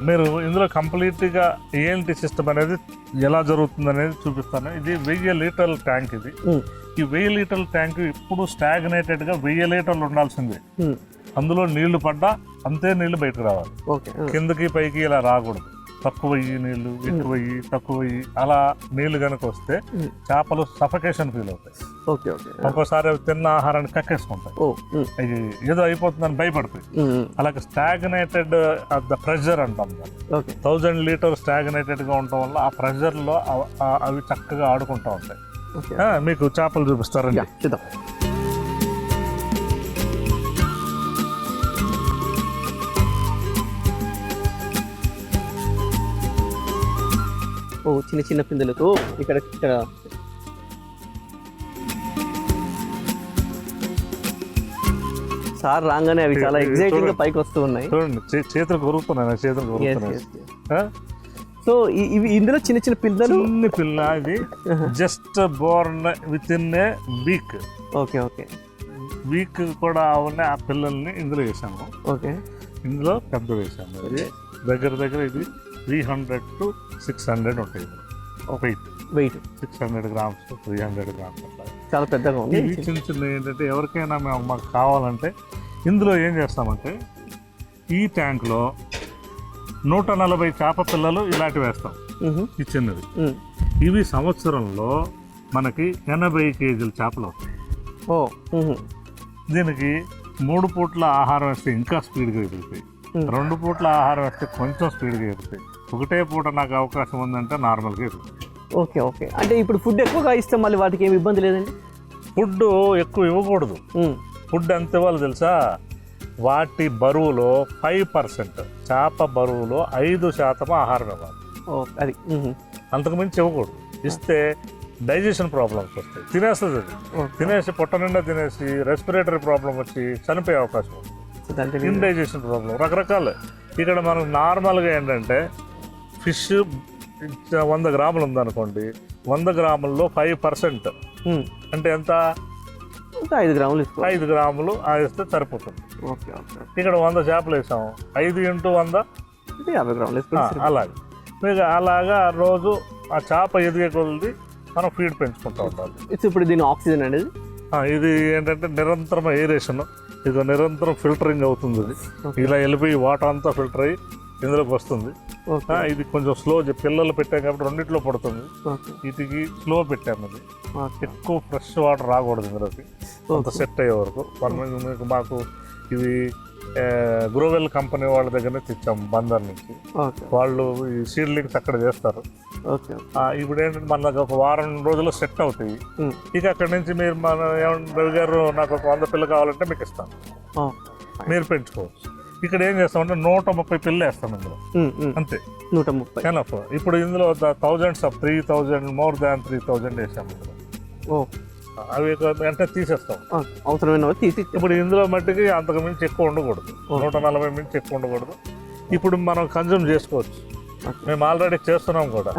మీరు ఇందులో కంప్లీట్గా ఏఎల్టీ సిస్టమ్ అనేది ఎలా జరుగుతుంది అనేది చూపిస్తాను. ఇది 1000 లీటర్ల ట్యాంక్. ఇది ఈ 1000 లీటర్ల ట్యాంక్ ఇప్పుడు స్టాగ్నేటెడ్గా 1000 లీటర్లు ఉండాల్సిందే. అందులో నీళ్లు పడ్డా అంతే నీళ్లు బయటకు రావాలి. కిందకి పైకి ఇలా రాకూడదు. తక్కువయ్యి నీళ్లు, ఎక్కువయ్యి, తక్కువయ్యి అలా నీళ్లు కనుక వస్తే చేపలు సఫకేషన్ ఫీల్ అవుతాయి. ఒక్కోసారి తిన్న ఆహారాన్ని కక్కేసుకుంటాయి, ఏదో అయిపోతుందని భయపడతాయి. అలాగే స్టాగ్నేటెడ్ ద ప్రెషర్ అంటాం. 1000 లీటర్ స్టాగ్నేటెడ్ గా ఉండటం వల్ల ఆ ప్రెషర్ లో అవి చక్కగా ఆడుకుంటూ ఉంటాయి. మీకు చేపలు చూపిస్తారండి. చిన్న చిన్న పిందెలతో ఇక్కడ సార్ రాగానే అవి చాలా ఎగ్జైటింగ్ గా పైకి వస్తూ ఉన్నాయి. చూడండి, చేతులు కొరుకుతున్నాయి. సో ఇవి ఇందులో చిన్న చిన్న పిల్లలు, చిన్న పిల్ల ఇది just Born with in a week. Week కూడా ఉన్నాయి. ఆ పిల్లల్ని ఇందులో వేసాము. ఇందులో పెద్ద వేసాము. ఇది దగ్గర ఇది 300 to 600 ఉంటాయి. వెయిట్ 600 grams 300 grams అట్లా చాలా పెద్దగా ఉంది. ఇవి చిన్న చిన్న ఏంటంటే ఎవరికైనా మాకు కావాలంటే ఇందులో ఏం చేస్తామంటే ఈ ట్యాంక్లో 140 చేప పిల్లలు ఇలాంటివి వేస్తాం. ఈ చిన్నది ఇవి సంవత్సరంలో మనకి 80 కేజీల చేపలు అవుతాయి. దీనికి 3 పూట్ల ఆహారం వేస్తే ఇంకా స్పీడ్గా ఎదుగుతాయి. 2 పూట్ల ఆహారం వేస్తే కొంచెం స్పీడ్గా ఎదుగుతాయి. ఒకటే పూట నాకు అవకాశం ఉందంటే నార్మల్గా ఎదుగుతాయి. అంటే ఇప్పుడు ఫుడ్ ఎక్కువగా ఇస్తే మళ్ళీ వాటికి ఏమి ఇబ్బంది లేదండి? ఫుడ్ ఎక్కువ ఇవ్వకూడదు. ఫుడ్ ఎంత ఇవ్వాలి తెలుసా? వాటి బరువులో 5%, చేప బరువులో 5% ఆహారం ఇవ్వాలి. అది అంతకు మించి ఇవ్వకూడదు. ఇస్తే డైజెషన్ ప్రాబ్లమ్స్ వస్తాయి. తినేస్తుంది అది. తినేసి పొట్ట నిండా తినేసి రెస్పిరేటరీ ప్రాబ్లం వచ్చి చనిపోయే అవకాశం ఉంది. ఇండైజెషన్ ప్రాబ్లం రకరకాలే. ఇక్కడ మనకు నార్మల్గా ఏంటంటే ఫిష్ 100 గ్రాములు ఉందనుకోండి, 100 గ్రాముల్లో 5% అంటే ఎంత? 5 గ్రాములు. 5 గ్రాములు వేస్తే సరిపోతుంది. ఇక్కడ 100 చేపలు వేసాము, 5 × 100 50 గ్రాములు. అలాగే మీకు అలాగా రోజు ఆ చేప ఎదిగే కొద్ది మనం ఫీడ్ పెంచుకుంటూ ఉండాలి. ఇప్పుడు దీని ఆక్సిజన్ అనేది ఇది ఏంటంటే నిరంతరం ఎయిరేషన్, ఇది నిరంతరం ఫిల్టరింగ్ అవుతుంది. ఇది ఇలా వెళ్ళిపోయి వాటర్ అంతా ఫిల్టర్ అయ్యి ఇందులోకి వస్తుంది. ఇది కొంచెం స్లో, పిల్లలు పెట్టాం కాబట్టి రెండిట్లో పడుతుంది. వీటికి స్లో పెట్టాము. అది ఎక్కువ ఫ్రెష్ వాటర్ రాకూడదు ఇందులోకి, అంత సెట్ అయ్యే వరకు. మీకు మాకు ఇది గ్రోవెల్ కంపెనీ వాళ్ళ దగ్గరనే తెచ్చాము, బందర్ నుంచి. వాళ్ళు ఈ సీడ్లింగ్స్ అక్కడ చేస్తారు. ఇప్పుడు ఏంటంటే మన దగ్గర 1 వారం రోజుల్లో సెట్ అవుతాయి. ఇక అక్కడి నుంచి మీరు మన రవి గారు నాకు ఒక 100 పిల్లలు కావాలంటే మీకు ఇస్తాను, మీరు పెంచుకోవచ్చు. ఇక్కడ ఏం చేస్తామంటే 130 పిల్లలు వేస్తాం ఇందులో, అంతే. 130. ఇప్పుడు ఇందులో thousands of 3000 more than 3000 వేసాము ఇందులో. అవి అంటే తీసేస్తాం అవసరమైన తీసి. ఇప్పుడు ఇందులో మట్టికి అంతకు మించి ఎక్కువ ఉండకూడదు, 140 మించి ఎక్కువ ఉండకూడదు. ఇప్పుడు మనం కన్జ్యూమ్ చేసుకోవచ్చు. మేము ఆల్రెడీ చేస్తున్నాం కూడా.